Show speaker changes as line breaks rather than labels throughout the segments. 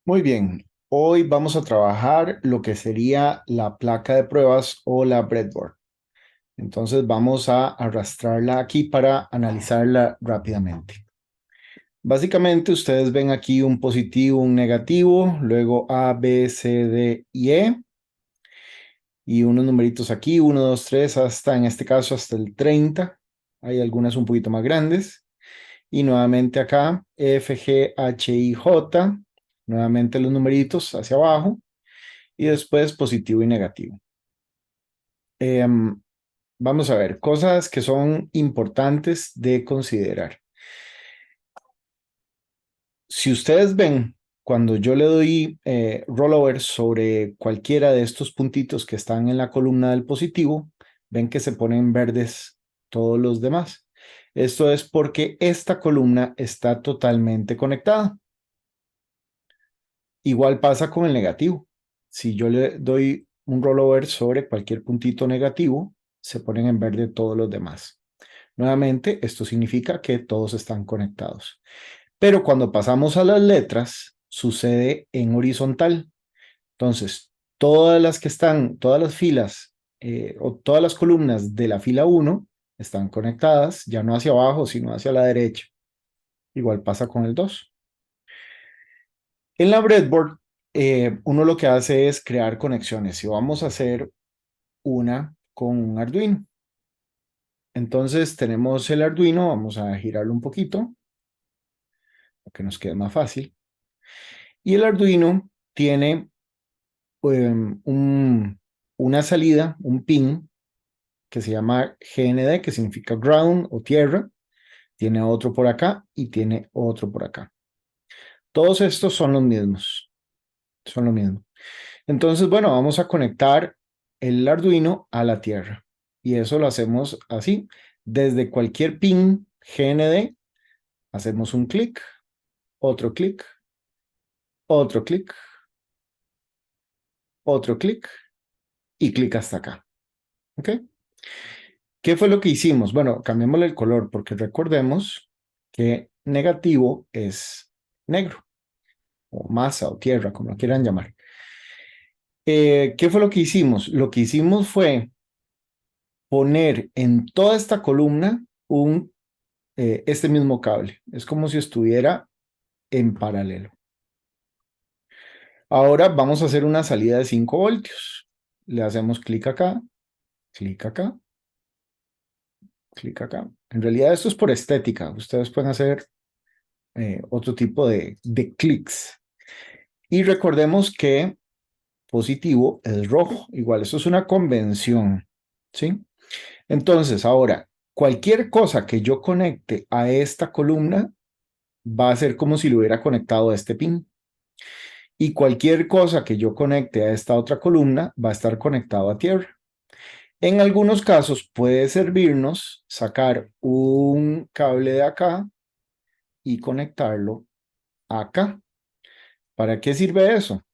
Muy bien, hoy vamos a trabajar lo que sería la placa de pruebas o la breadboard. Entonces vamos a arrastrarla aquí para analizarla rápidamente. Básicamente ustedes ven aquí un positivo, un negativo, luego A, B, C, D y E y unos numeritos aquí, 1, 2, 3, hasta en este caso hasta el 30. Hay algunas un poquito más grandes. Y nuevamente acá, F, G, H, I, J. Nuevamente los numeritos hacia abajo. Y después positivo y negativo. Em, Vamos a ver, cosas que son importantes de considerar. Si ustedes ven, cuando yo le doy rollover sobre cualquiera de estos puntitos que están en la columna del positivo, ven que se ponen verdes todos los demás. Esto es porque esta columna está totalmente conectada. Igual pasa con el negativo. Si yo le doy un rollover sobre cualquier puntito negativo, se ponen en verde todos los demás. Nuevamente, esto significa que todos están conectados. Pero cuando pasamos a las letras, sucede en horizontal. Entonces, todas las filas o todas las columnas de la fila 1 están conectadas, ya no hacia abajo, sino hacia la derecha. Igual pasa con el 2. En la breadboard, uno lo que hace es crear conexiones. Y vamos a hacer una con un Arduino. Entonces tenemos el Arduino, vamos a girarlo un poquito para que nos quede más fácil. Y el Arduino tiene una salida, un pin que se llama GND, que significa ground o tierra. Tiene otro por acá y tiene otro por acá. Todos estos son los mismos. Son lo mismo. Entonces, bueno, vamos a conectar el Arduino a la tierra. Y eso lo hacemos así. Desde cualquier pin GND, hacemos un clic, otro clic, otro clic y clic hasta acá. ¿Ok? ¿Qué fue lo que hicimos? Bueno, cambiémosle el color porque recordemos que negativo es negro o masa o tierra, como lo quieran llamar. ¿Qué fue lo que hicimos? Lo que hicimos fue poner en toda esta columna este mismo cable. Es como si estuviera en paralelo. Ahora vamos a hacer una salida de 5 voltios. Le hacemos clic acá, clic acá, clic acá. En realidad esto es por estética. Ustedes pueden hacer otro tipo de clics. Y recordemos que positivo es rojo. Igual, eso es una convención. ¿Sí? Entonces, ahora, cualquier cosa que yo conecte a esta columna va a ser como si lo hubiera conectado a este pin. Y cualquier cosa que yo conecte a esta otra columna va a estar conectado a tierra. En algunos casos puede servirnos sacar un cable de acá y conectarlo acá. ¿Para qué sirve eso?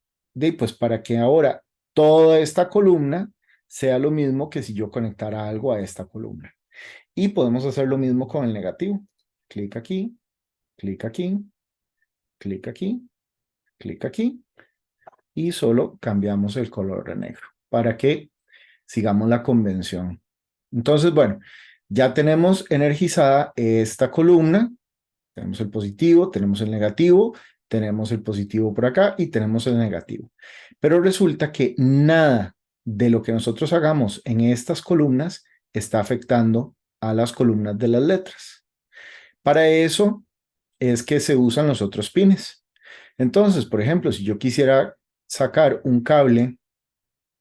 Pues para que ahora toda esta columna sea lo mismo que si yo conectara algo a esta columna. Y podemos hacer lo mismo con el negativo. Clic aquí, clic aquí, clic aquí, clic aquí. Y solo cambiamos el color de negro para que sigamos la convención. Entonces, bueno, ya tenemos energizada esta columna. Tenemos el positivo, tenemos el negativo, tenemos el positivo por acá y tenemos el negativo. Pero resulta que nada de lo que nosotros hagamos en estas columnas está afectando a las columnas de las letras. Para eso es que se usan los otros pines. Entonces, por ejemplo, si yo quisiera sacar un cable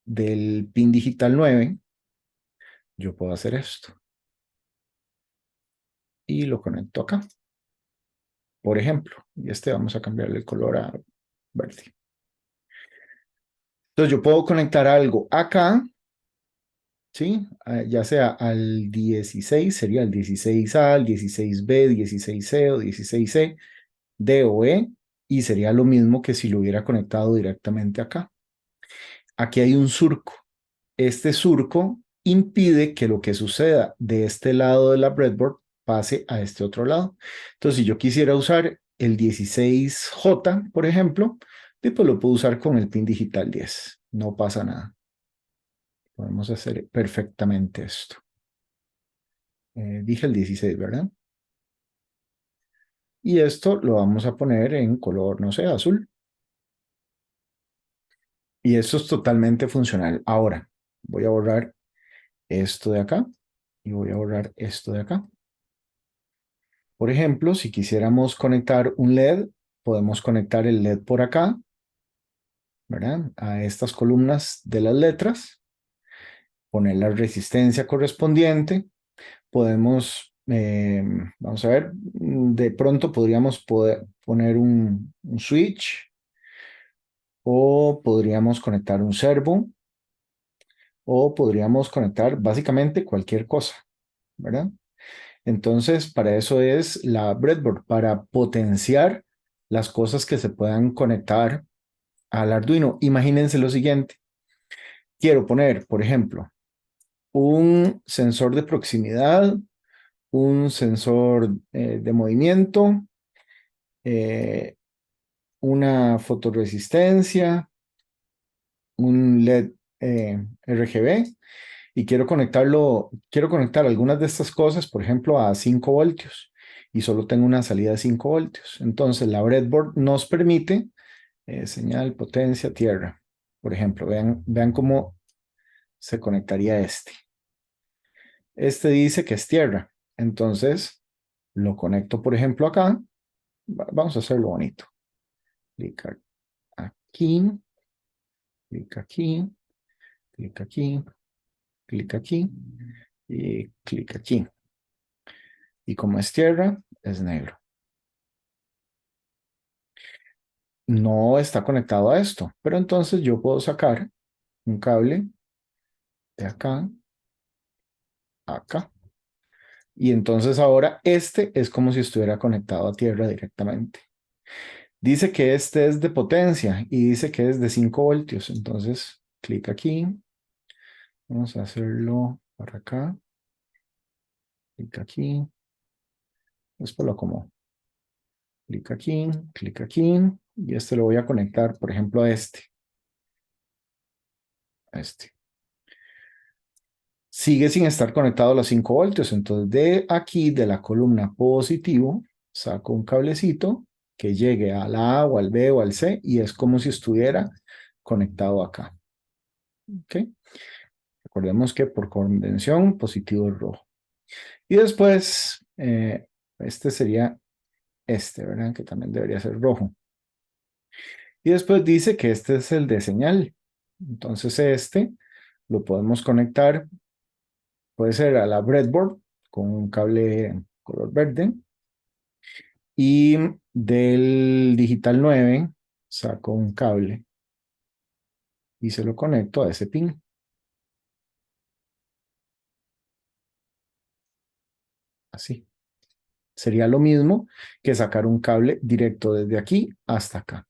del pin digital 9, yo puedo hacer esto y lo conecto acá, por ejemplo. Y vamos a cambiarle el color a verde. Entonces yo puedo conectar algo acá, ¿sí? Ya sea al 16, sería el 16A, el 16B, 16C o 16C, D o E, y sería lo mismo que si lo hubiera conectado directamente acá. Aquí hay un surco. Este surco impide que lo que suceda de este lado de la breadboard pase a este otro lado. Entonces, si yo quisiera usar el 16J, por ejemplo, Y pues lo puedo usar con el pin digital 10. No pasa nada. Podemos hacer perfectamente esto. Dije el 16, ¿verdad? Y esto lo vamos a poner en color, no sé, azul. Y esto es totalmente funcional. Ahora, voy a borrar esto de acá y voy a borrar esto de acá. Por ejemplo, si quisiéramos conectar un LED, podemos conectar el LED por acá, ¿verdad? A estas columnas de las letras, poner la resistencia correspondiente. Podemos, vamos a ver, de pronto podríamos poner un switch o podríamos conectar un servo o podríamos conectar básicamente cualquier cosa, ¿verdad? Entonces, para eso es la breadboard, para potenciar las cosas que se puedan conectar al Arduino. Imagínense lo siguiente. Quiero poner, por ejemplo, un sensor de proximidad, un sensor de movimiento, eh, una fotoresistencia, un LED RGB y quiero conectar algunas de estas cosas, por ejemplo, a 5 voltios y solo tengo una salida de 5 voltios. Entonces, la breadboard nos permite señal, potencia, tierra. Por ejemplo, vean cómo se conectaría este. Este dice que es tierra. Entonces, lo conecto, por ejemplo, acá. Vamos a hacerlo bonito. Clic aquí, clic aquí, clic aquí, clic aquí y clic aquí. Y como es tierra, es negro. No está conectado a esto, pero entonces yo puedo sacar un cable de acá a acá. Y entonces ahora este es como si estuviera conectado a tierra directamente. Dice que este es de potencia y dice que es de 5 voltios. Entonces, clic aquí. Vamos a hacerlo para acá. Clic aquí. Después lo acomodo. Clic aquí, clic aquí. Y este lo voy a conectar, por ejemplo, a este. A este. Sigue sin estar conectado a los 5 voltios. Entonces, de aquí, de la columna positivo, saco un cablecito que llegue a la A o al B o al C y es como si estuviera conectado acá. ¿Ok? Recordemos que por convención positivo es rojo. Y después, este sería este, ¿verdad? Que también debería ser rojo. Y después dice que este es el de señal. Entonces este lo podemos conectar, puede ser a la breadboard con un cable color verde. Y del digital 9 saco un cable y se lo conecto a ese pin. Así. Sería lo mismo que sacar un cable directo desde aquí hasta acá.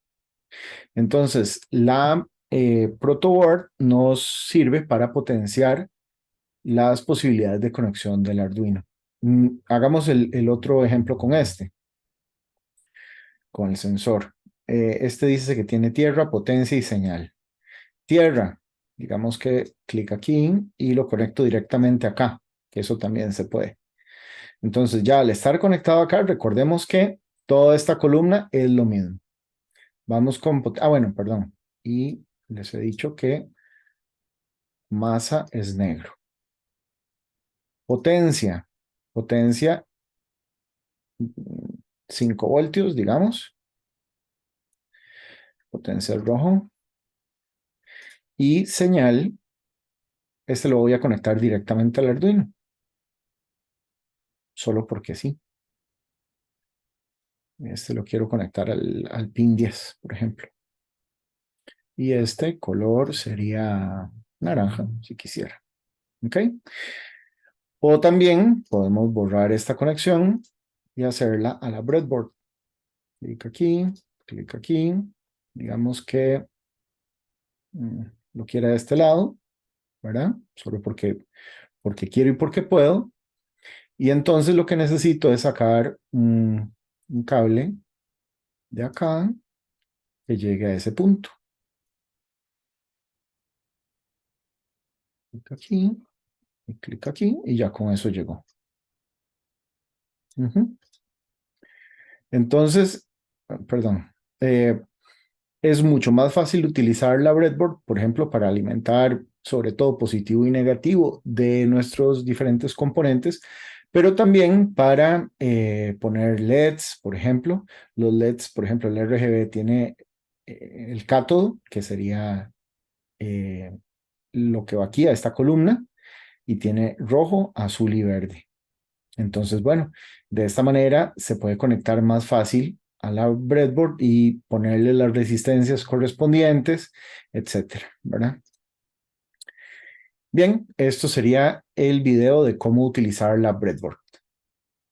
Entonces, la protoboard nos sirve para potenciar las posibilidades de conexión del Arduino. Hagamos el otro ejemplo con el sensor. Este dice que tiene tierra, potencia y señal. Tierra, digamos que clic aquí y lo conecto directamente acá, que eso también se puede. Entonces ya al estar conectado acá, recordemos que toda esta columna es lo mismo. Vamos con, bueno, perdón. Y les he dicho que masa es negro. Potencia. Potencia 5 voltios, digamos. Potencia es rojo. Y señal, este lo voy a conectar directamente al Arduino. Solo porque sí. Este lo quiero conectar al pin 10, por ejemplo. Y este color sería naranja, si quisiera. ¿Ok? O también podemos borrar esta conexión y hacerla a la breadboard. Clic aquí, clic aquí. Digamos que lo quiera de este lado, ¿verdad? Solo porque quiero y porque puedo. Y entonces lo que necesito es sacar un cable de acá que llegue a ese punto. Clic aquí, y clic aquí, y ya con eso llegó. Entonces, perdón, es mucho más fácil utilizar la breadboard, por ejemplo, para alimentar sobre todo positivo y negativo de nuestros diferentes componentes, pero también para poner LEDs, por ejemplo. Los LEDs, por ejemplo, el RGB tiene el cátodo, que sería eh, lo que va aquí a esta columna, y tiene rojo, azul y verde. Entonces, bueno, de esta manera se puede conectar más fácil a la breadboard y ponerle las resistencias correspondientes, etcétera, ¿verdad? Bien, esto sería el video de cómo utilizar la breadboard.